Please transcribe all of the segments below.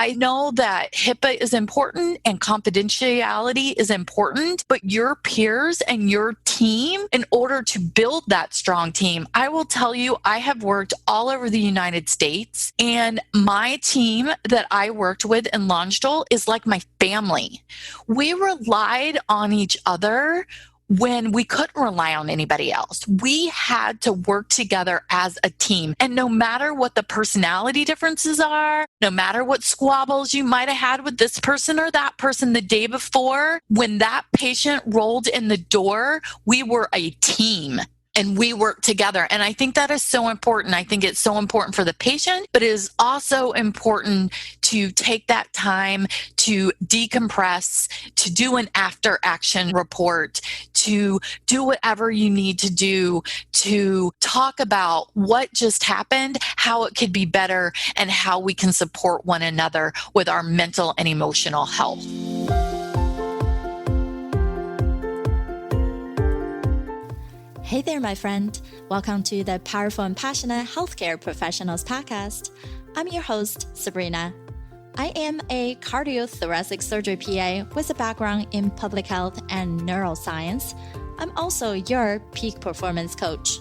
I know that HIPAA is important and confidentiality is important, but your peers and your team, in order to build that strong team, I will tell you, I have worked all over the United States, and my team that I worked with in Longstall is like my family. We relied on each other when we couldn't rely on anybody else. We had to work together as a team. And no matter what the personality differences are, no matter what squabbles you might have had with this person or that person the day before, when that patient rolled in the door, we were a team. And we work together. And I think that is so important. I think it's so important for the patient, but it is also important to take that time to decompress, to do an after action report, to do whatever you need to do to talk about what just happened, how it could be better, and how we can support one another with our mental and emotional health. Hey there, my friend. Welcome to the Powerful and Passionate Healthcare Professionals podcast. I'm your host, Sabrina. I am a cardiothoracic surgery PA with a background in public health and neuroscience. I'm also your peak performance coach.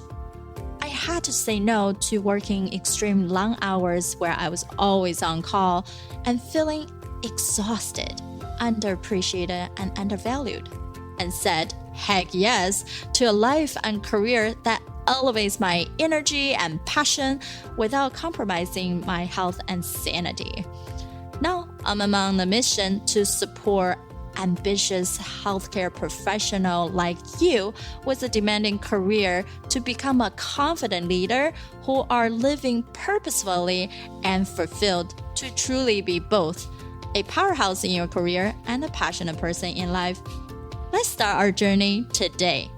I had to say no to working extreme long hours where I was always on call and feeling exhausted, underappreciated, and undervalued, and said heck yes to a life and career that elevates my energy and passion without compromising my health and sanity. Now, I'm among the mission to support ambitious healthcare professional like you with a demanding career to become a confident leader who are living purposefully and fulfilled to truly be both a powerhouse in your career and a passionate person in life. Let's start our journey today.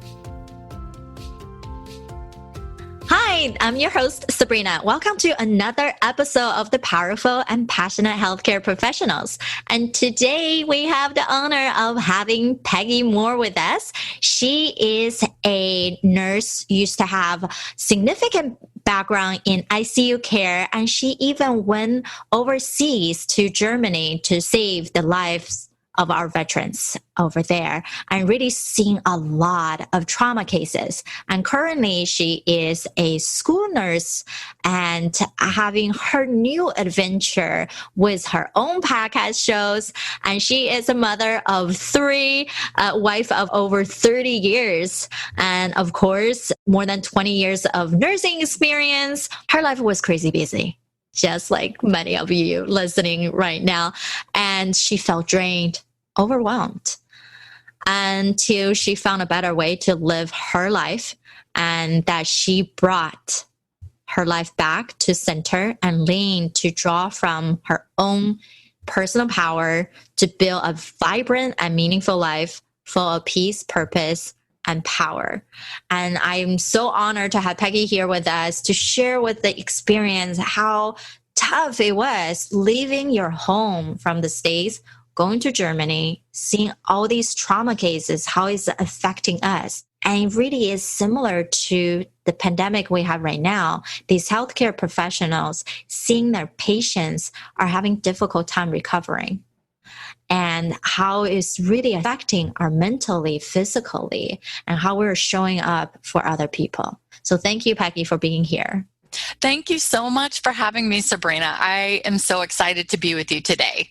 Hi, I'm your host, Sabrina. Welcome to another episode of the Powerful and Passionate Healthcare Professionals. And today we have the honor of having Peggy Moore with us. She is a nurse, used to have significant background in ICU care, and she even went overseas to Germany to save the lives of our veterans over there, and really seeing a lot of trauma cases. And currently she is a school nurse and having her new adventure with her own podcast shows. And she is a mother of three, wife of over 30 years. And of course, more than 20 years of nursing experience. Her life was crazy busy, just like many of you listening right now. And she felt drained, overwhelmed, until she found a better way to live her life, and that she brought her life back to center and lean to draw from her own personal power to build a vibrant and meaningful life full of peace, purpose, and power. And I'm so honored to have Peggy here with us to share with the experience how tough it was leaving your home from the States, going to Germany, seeing all these trauma cases, how it's affecting us. And it really is similar to the pandemic we have right now. These healthcare professionals seeing their patients are having difficult time recovering, and how it's really affecting our mentally, physically, and how we're showing up for other people. So thank you, Peggy, for being here. Thank you so much for having me, Sabrina. I am so excited to be with you today.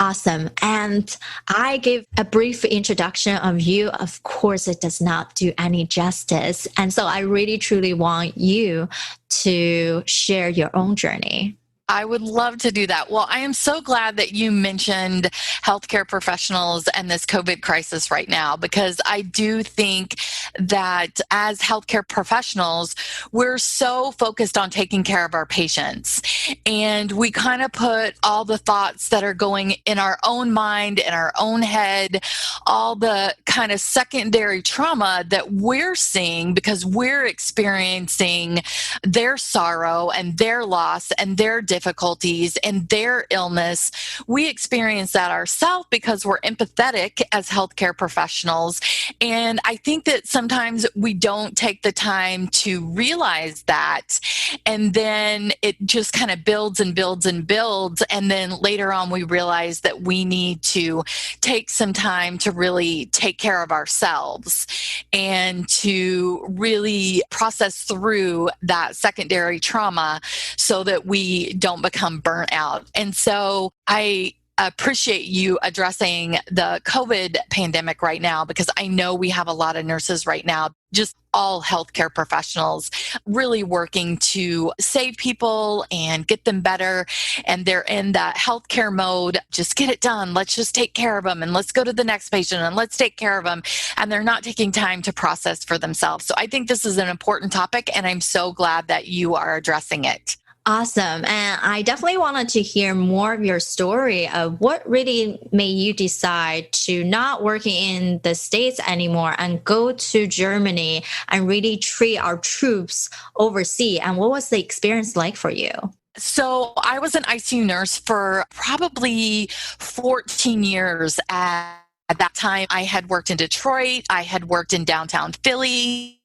Awesome. And I gave a brief introduction of you. Of course, it does not do any justice. And so I really, truly want you to share your own journey. I would love to do that. Well, I am so glad that you mentioned healthcare professionals and this COVID crisis right now, because I do think that as healthcare professionals, we're so focused on taking care of our patients. And we kind of put all the thoughts that are going in our own mind, in our own head, all the kind of secondary trauma that we're seeing because we're experiencing their sorrow and their loss and their difficulties and their illness, we experience that ourselves because we're empathetic as healthcare professionals. And I think that sometimes we don't take the time to realize that. And then it just kind of builds and builds and builds. And then later on, we realize that we need to take some time to really take care of ourselves and to really process through that secondary trauma so that we don't become burnt out. And so I appreciate you addressing the COVID pandemic right now, because I know we have a lot of nurses right now, just all healthcare professionals really working to save people and get them better. And they're in that healthcare mode. Just get it done. Let's just take care of them, and let's go to the next patient and let's take care of them. And they're not taking time to process for themselves. So I think this is an important topic, and I'm so glad that you are addressing it. Awesome. And I definitely wanted to hear more of your story of what really made you decide to not working in the States anymore and go to Germany and really treat our troops overseas. And what was the experience like for you? So I was an ICU nurse for probably 14 years. At that time, I had worked in Detroit. I had worked in downtown Philly.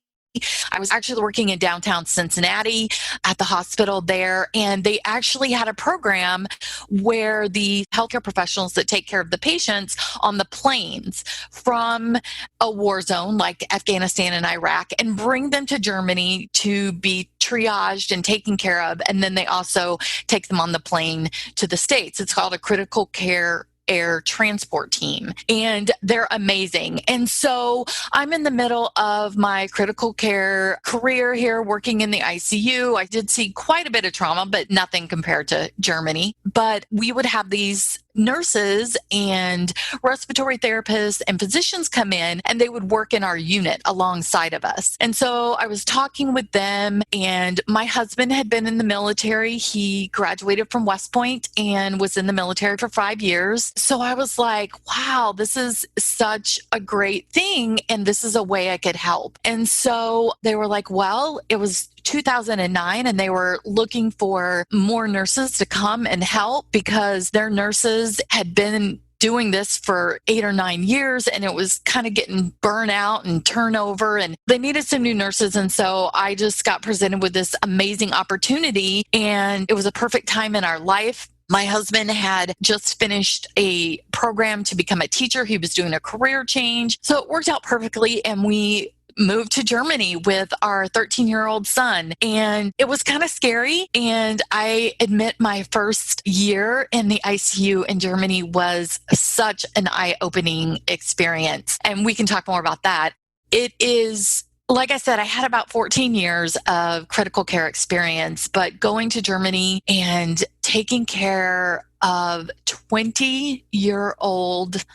I was actually working in downtown Cincinnati at the hospital there, and they actually had a program where the healthcare professionals that take care of the patients on the planes from a war zone like Afghanistan and Iraq and bring them to Germany to be triaged and taken care of. And then they also take them on the plane to the States. It's called a critical care air transport team, and they're amazing. And so I'm in the middle of my critical care career here, working in the ICU. I did see quite a bit of trauma, but nothing compared to Germany. But we would have these nurses and respiratory therapists and physicians come in, and they would work in our unit alongside of us. And so I was talking with them, and my husband had been in the military. He graduated from West Point and was in the military for 5 years. So I was like, wow, this is such a great thing, and this is a way I could help. And so they were like, well, it was 2009, and they were looking for more nurses to come and help because their nurses had been doing this for 8 or 9 years, and it was kind of getting burnout and turnover, and they needed some new nurses. And so I just got presented with this amazing opportunity, and it was a perfect time in our life. My husband had just finished a program to become a teacher. He was doing a career change. So it worked out perfectly, and we moved to Germany with our 13-year-old son. And it was kind of scary. And I admit my first year in the ICU in Germany was such an eye-opening experience. And we can talk more about that. It is, like I said, I had about 14 years of critical care experience, but going to Germany and taking care of 20-year-old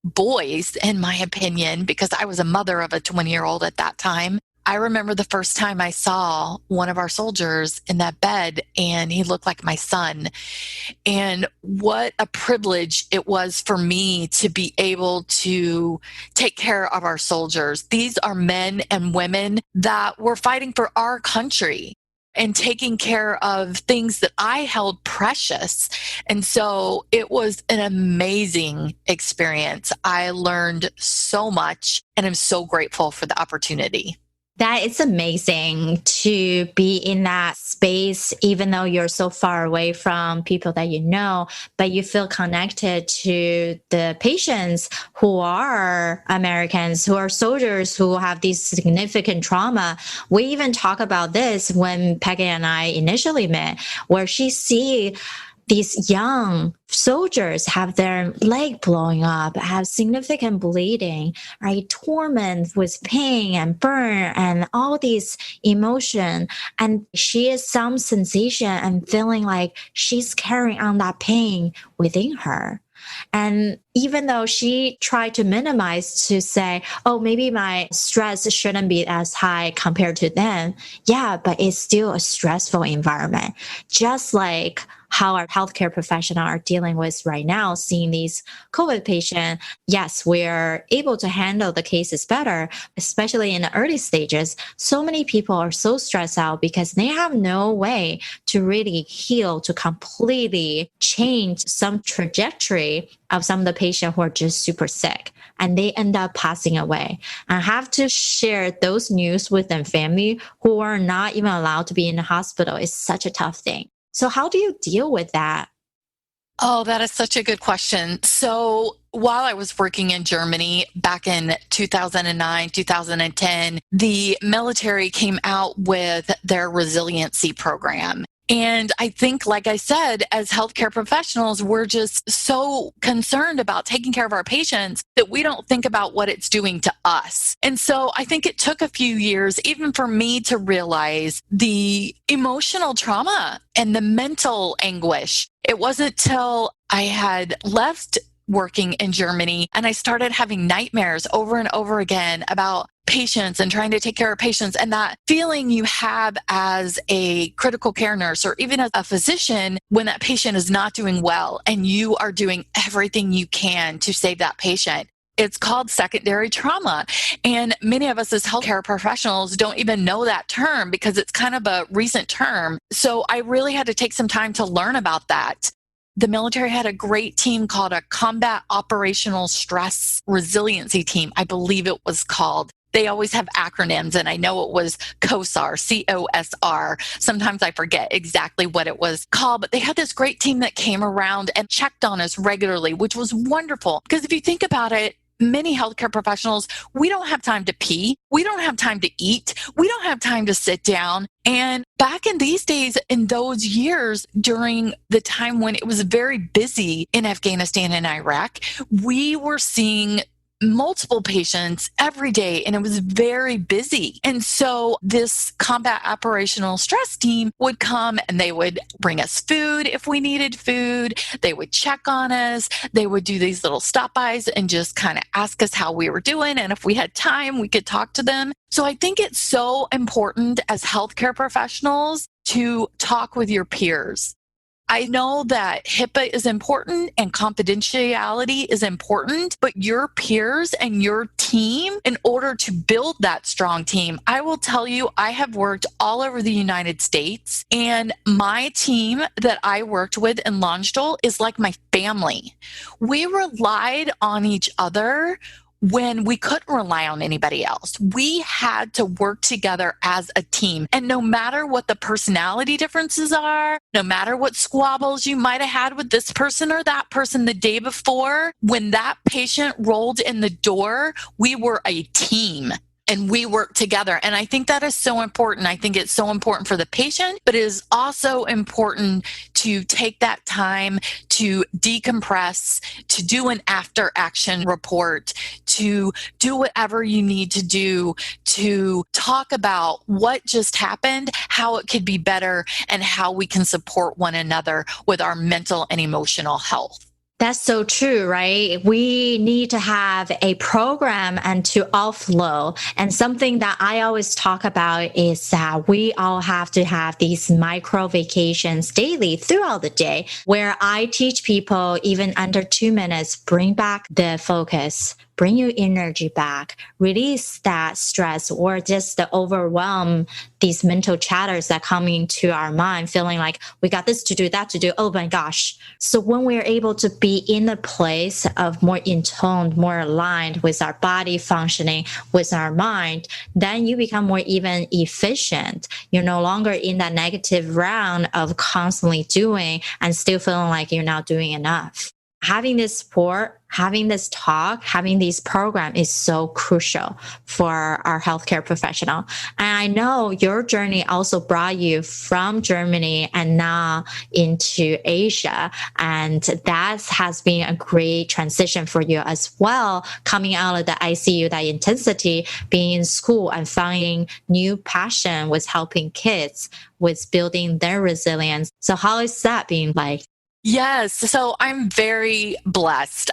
boys, in my opinion, because I was a mother of a 20-year-old at that time. I remember the first time I saw one of our soldiers in that bed, and he looked like my son. And what a privilege it was for me to be able to take care of our soldiers. These are men and women that were fighting for our country and taking care of things that I held precious. And so it was an amazing experience. I learned so much, and I'm so grateful for the opportunity. That is amazing to be in that space, even though you're so far away from people that you know, but you feel connected to the patients who are Americans, who are soldiers, who have these significant trauma. We even talk about this when Peggy and I initially met, where she see these young soldiers have their leg blowing up, have significant bleeding, right? Torment with pain and burn and all these emotion. And she has some sensation and feeling like she's carrying on that pain within her. And even though she tried to minimize to say, oh, maybe my stress shouldn't be as high compared to them. Yeah, but it's still a stressful environment. Just like how our healthcare professionals are dealing with right now, seeing these COVID patients. Yes, we're able to handle the cases better, especially in the early stages. So many people are so stressed out because they have no way to really heal, to completely change some trajectory of some of the patients who are just super sick, and they end up passing away and have to share those news with their family who are not even allowed to be in the hospital. Is such a tough thing. So how do you deal with that? Oh, that is such a good question. So while I was working in Germany back in 2009, 2010, the military came out with their resiliency program. And I think, like I said, as healthcare professionals, we're just so concerned about taking care of our patients that we don't think about what it's doing to us. And so I think it took a few years, even for me, to realize the emotional trauma and the mental anguish. It wasn't till I had left working in Germany and I started having nightmares over and over again about patients and trying to take care of patients, and that feeling you have as a critical care nurse or even as a physician when that patient is not doing well and you are doing everything you can to save that patient. It's called secondary trauma. And many of us as healthcare professionals don't even know that term because it's kind of a recent term. So I really had to take some time to learn about that. The military had a great team called a Combat Operational Stress Resiliency Team, I believe it was called. They always have acronyms, and I know it was COSAR, COSR. Sometimes I forget exactly what it was called, but they had this great team that came around and checked on us regularly, which was wonderful. Because if you think about it, many healthcare professionals, we don't have time to pee. We don't have time to eat. We don't have time to sit down. And back in these days, in those years, during the time when it was very busy in Afghanistan and Iraq, we were seeing multiple patients every day, and it was very busy. And so this combat operational stress team would come and they would bring us food if we needed food. They would check on us. They would do these little stop-bys and just kind of ask us how we were doing. And if we had time, we could talk to them. So I think it's so important as healthcare professionals to talk with your peers. I know that HIPAA is important and confidentiality is important, but your peers and your team, in order to build that strong team, I will tell you, I have worked all over the United States, and my team that I worked with in Landstuhl is like my family. We relied on each other when we couldn't rely on anybody else. We had to work together as a team. And no matter what the personality differences are, no matter what squabbles you might have had with this person or that person the day before, when that patient rolled in the door, we were a team. And we work together. And I think that is so important. I think it's so important for the patient, but it is also important to take that time to decompress, to do an after action report, to do whatever you need to do to talk about what just happened, how it could be better, and how we can support one another with our mental and emotional health. That's so true, right? We need to have a program and to offload. And something that I always talk about is that we all have to have these micro vacations daily throughout the day where I teach people even under 2 minutes, bring back the focus, bring your energy back, release that stress or just the overwhelm, these mental chatters that come into our mind, feeling like we got this to do, that to do. Oh my gosh. So when we're able to be in a place of more in tone, more aligned with our body functioning, with our mind, then you become more even efficient. You're no longer in that negative round of constantly doing and still feeling like you're not doing enough. Having this support, having this talk, having these programs is so crucial for our healthcare professional. And I know your journey also brought you from Germany and now into Asia. And that has been a great transition for you as well, coming out of the ICU, that intensity, being in school and finding new passion with helping kids, with building their resilience. So how is that being like? Yes. So I'm very blessed.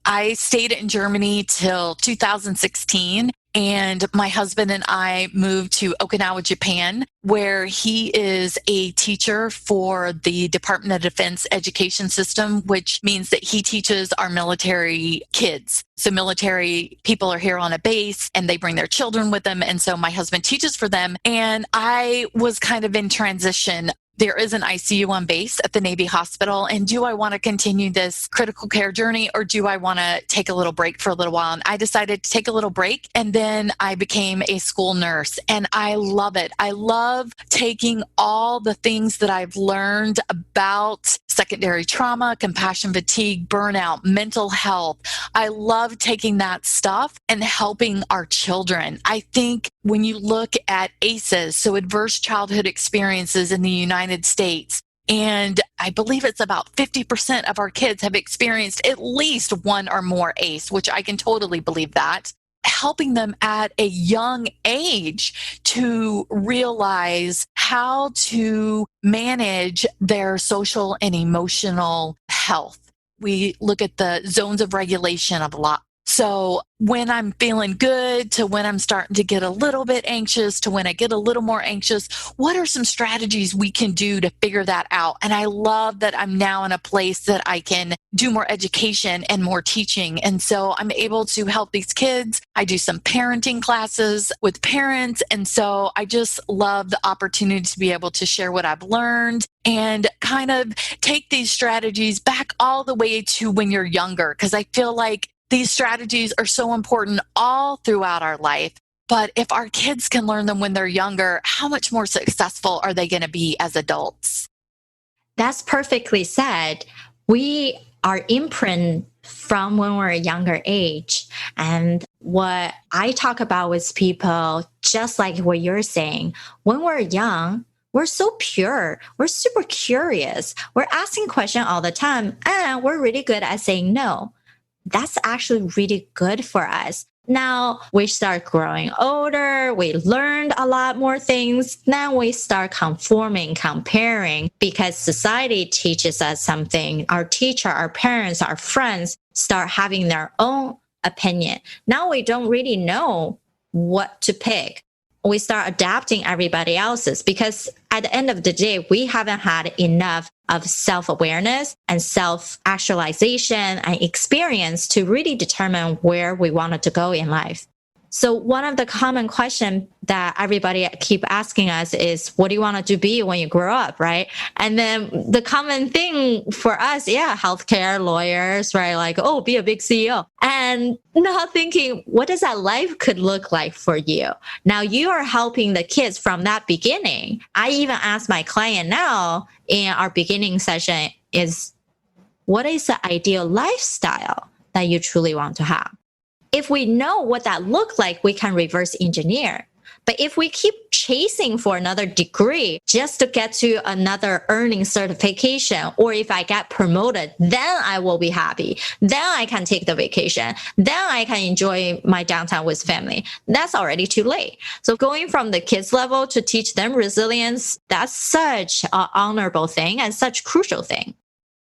I stayed in Germany till 2016. And my husband and I moved to Okinawa, Japan, where he is a teacher for the Department of Defense education system, which means that he teaches our military kids. So military people are here on a base and they bring their children with them. And so my husband teaches for them. And I was kind of in transition. There is an ICU on base at the Navy hospital. And do I want to continue this critical care journey, or do I want to take a little break for a little while? And I decided to take a little break. And then I became a school nurse, and I love it. I love taking all the things that I've learned about secondary trauma, compassion fatigue, burnout, mental health. I love taking that stuff and helping our children. I think when you look at ACEs, so adverse childhood experiences in the United States, and I believe it's about 50% of our kids have experienced at least one or more ACE, which I can totally believe that. Helping them at a young age to realize how to manage their social and emotional health. We look at the zones of regulation of a lot. So when I'm feeling good to when I'm starting to get a little bit anxious to when I get a little more anxious, what are some strategies we can do to figure that out? And I love that I'm now in a place that I can do more education and more teaching. And so I'm able to help these kids. I do some parenting classes with parents. And so I just love the opportunity to be able to share what I've learned and kind of take these strategies back all the way to when you're younger, because I feel like these strategies are so important all throughout our life. But if our kids can learn them when they're younger, how much more successful are they going to be as adults? That's perfectly said. We are imprinted from when we're a younger age. And what I talk about with people, just like what you're saying, when we're young, we're so pure. We're super curious. We're asking questions all the time, and we're really good at saying no. That's actually really good for us. Now we start growing older. We learned a lot more things. Now we start conforming, comparing, because society teaches us something. Our teacher, our parents, our friends start having their own opinion. Now we don't really know what to pick. We start adapting everybody else's, because at the end of the day, we haven't had enough of self-awareness and self-actualization and experience to really determine where we wanted to go in life. So one of the common questions that everybody keep asking us is, what do you want to be when you grow up, right? And then the common thing for us, healthcare, lawyers, right? Like, oh, be a big CEO. And not thinking, what does that life could look like for you? Now you are helping the kids from that beginning. I even ask my client now in our beginning session is, what is the ideal lifestyle that you truly want to have? If we know what that looks like, we can reverse engineer. But if we keep chasing for another degree just to get to another earning certification, or if I get promoted, then I will be happy. Then I can take the vacation. Then I can enjoy my downtime with family. That's already too late. So going from the kids level to teach them resilience, that's such an honorable thing and such crucial thing.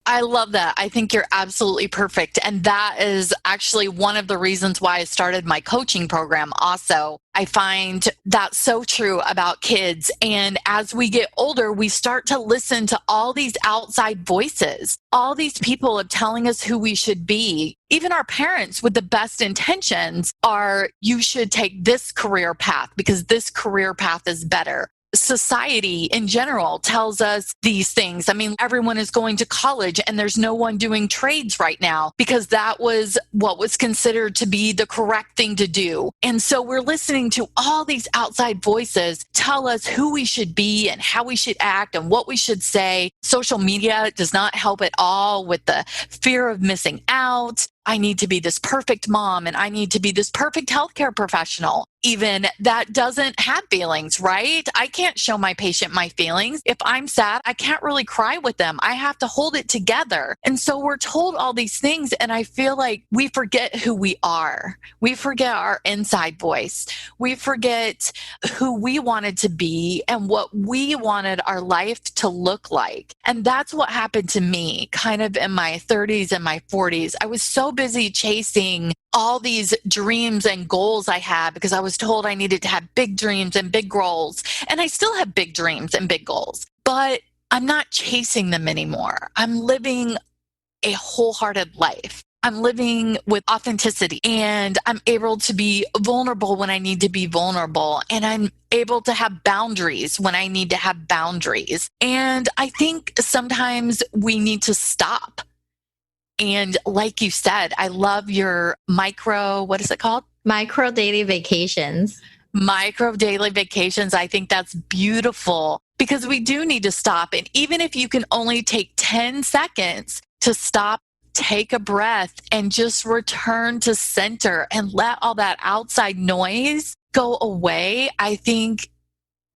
I love that. I think you're absolutely perfect. And that is actually one of the reasons why I started my coaching program also. I find that's so true about kids. And as we get older, we start to listen to all these outside voices, all these people of telling us who we should be. Even our parents with the best intentions are, you should take this career path because this career path is better. Society in general tells us these things. I mean, everyone is going to college and there's no one doing trades right now because that was what was considered to be the correct thing to do. And so we're listening to all these outside voices tell us who we should be and how we should act and what we should say. Social media does not help at all with the fear of missing out. I need to be this perfect mom and I need to be this perfect healthcare professional. Even that doesn't have feelings, right? I can't show my patient my feelings. If I'm sad, I can't really cry with them. I have to hold it together. And so we're told all these things, and I feel like we forget who we are. We forget our inside voice. We forget who we wanted to be and what we wanted our life to look like. And that's what happened to me kind of in my 30s and my 40s. I was so busy chasing all these dreams and goals I had because I was told I needed to have big dreams and big goals. And I still have big dreams and big goals, but I'm not chasing them anymore. I'm living a wholehearted life. I'm living with authenticity, and I'm able to be vulnerable when I need to be vulnerable. And I'm able to have boundaries when I need to have boundaries. And I think sometimes we need to stop. And like you said, I love your what is it called? Micro daily vacations. Micro daily vacations. I think that's beautiful because we do need to stop. And even if you can only take 10 seconds to stop, take a breath, and just return to center and let all that outside noise go away, I think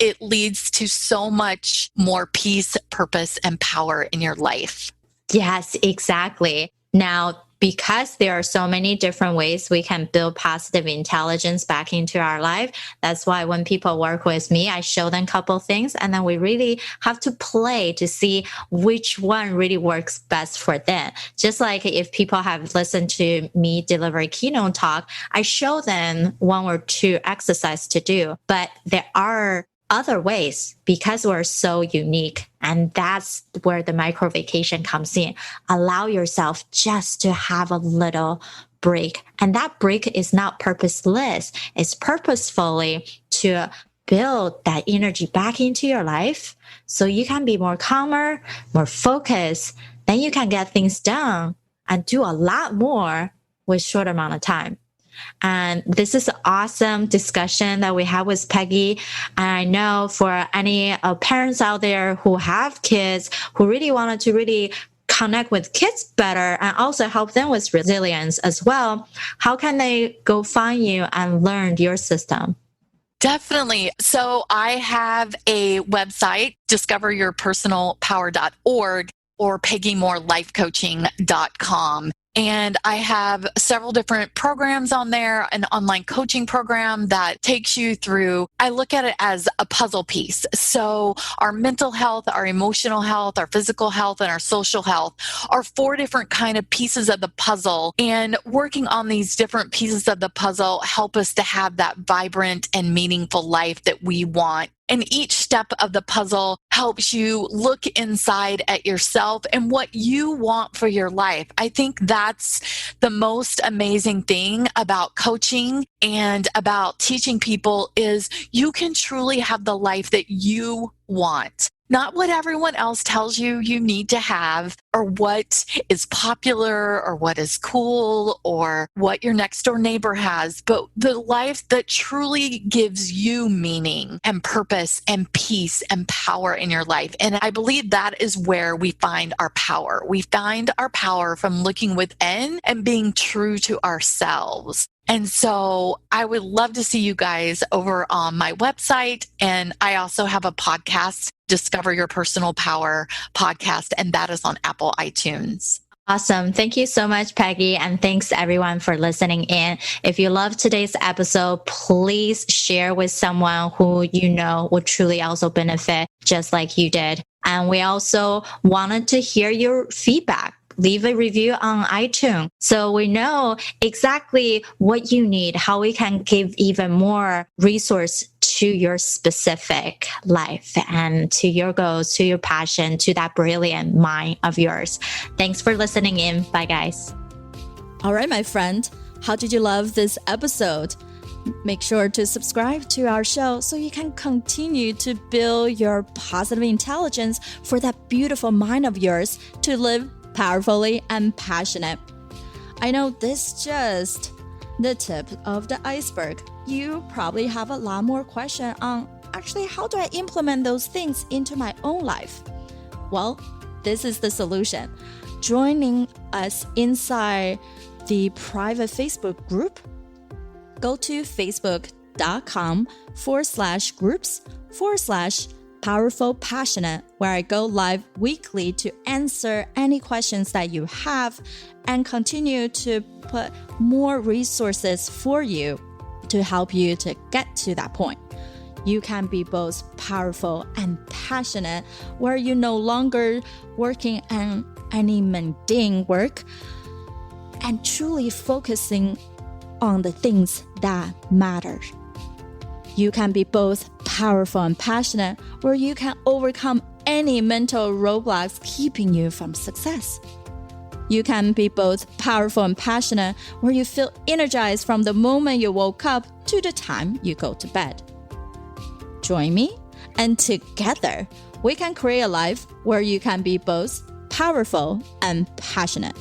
it leads to so much more peace, purpose, and power in your life. Yes, exactly. Now, because there are so many different ways we can build positive intelligence back into our life, that's why when people work with me, I show them a couple things, and then we really have to play to see which one really works best for them. Just like if people have listened to me deliver a keynote talk, I show them one or two exercises to do, but there are other ways because we're so unique. And that's where the micro vacation comes in. Allow yourself just to have a little break. And that break is not purposeless. It's purposefully to build that energy back into your life so you can be more calmer, more focused. Then you can get things done and do a lot more with short amount of time. And this is an awesome discussion that we have with Peggy. And I know for any parents out there who have kids who really wanted to really connect with kids better and also help them with resilience as well, how can they go find you and learn your system? Definitely. So I have a website, discoveryourpersonalpower.org or PeggyMooreLifeCoaching.com. And I have several different programs on there, an online coaching program that takes you through, I look at it as a puzzle piece. So our mental health, our emotional health, our physical health, and our social health are 4 different kind of pieces of the puzzle. And working on these different pieces of the puzzle help us to have that vibrant and meaningful life that we want. And each step of the puzzle helps you look inside at yourself and what you want for your life. I think that's the most amazing thing about coaching and about teaching people is you can truly have the life that you want. Not what everyone else tells you you need to have or what is popular or what is cool or what your next door neighbor has, but the life that truly gives you meaning and purpose and peace and power in your life. And I believe that is where we find our power. We find our power from looking within and being true to ourselves. And so I would love to see you guys over on my website. And I also have a podcast, Discover Your Personal Power podcast, and that is on Apple iTunes. Awesome. Thank you so much, Peggy. And thanks everyone for listening in. If you love today's episode, please share with someone who you know will truly also benefit just like you did. And we also wanted to hear your feedback. Leave a review on iTunes so we know exactly what you need, how we can give even more resource to your specific life and to your goals, to your passion, to that brilliant mind of yours. Thanks for listening in. Bye, guys. All right, my friend. How did you love this episode? Make sure to subscribe to our show so you can continue to build your positive intelligence for that beautiful mind of yours to live powerfully and passionate. I know this is just the tip of the iceberg. You probably have a lot more questions on actually how do I implement those things into my own life? Well, this is the solution. Joining us inside the private Facebook group, go to facebook.com/groups/Powerful Passionate, where I go live weekly to answer any questions that you have and continue to put more resources for you to help you to get to that point. You can be both powerful and passionate, where you're no longer working on any mundane work, and truly focusing on the things that matter. You can be both powerful and passionate, where you can overcome any mental roadblocks keeping you from success. You can be both powerful and passionate, where you feel energized from the moment you woke up to the time you go to bed. Join me, and together we can create a life where you can be both powerful and passionate.